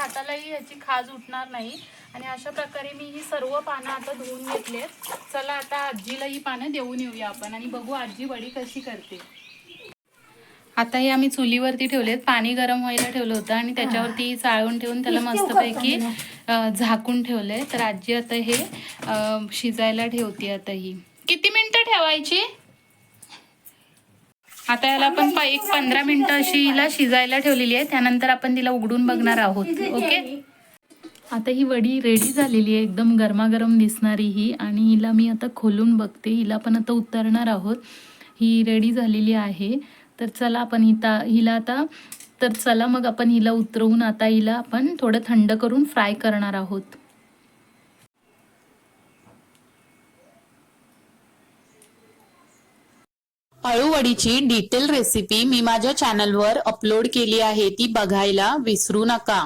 हातालाही याची खाज उठणार नाही। आणि अशा प्रकारे मी ही सर्व पानं आता धुवून घेतलेत। चला आता आजीला ही पानं देऊन येऊया आपण आणि बघू आजी वडी कशी करते। आता हे आम्ही चुलीवरती ठेवलेत, पाणी गरम व्हायला ठेवलं होतं आणि त्याच्यावरती चाळून ठेवून त्याला मस्तपैकी झाकून ठेवलंय। तर आजी आता हे शिजायला ठेवते। आता ही किती मिनिटं ठेवायची? आता याला आपण 15 मिनिटं अशी हिला शिजायला ठेवलेली आहे, त्यानंतर आपण तिला उघडून बघणार आहोत। ओके, आता ही वडी रेडी झालेली आहे, एकदम गरमागरम दिसणारी ही। आणि हिला मी आता खोलून बघते, हिला पण आता उतरणार आहोत। ही रेडी झालेली आहे। तर चला आपण हिला आता चला मग आपण हिला उतरवून आता हिला आपण थोडं थंड करून फ्राय करणार आहोत। अळूवडीची डिटेल रेसिपी मी माझ्या चॅनलवर अपलोड केली आहे, ती बघायला विसरू नका।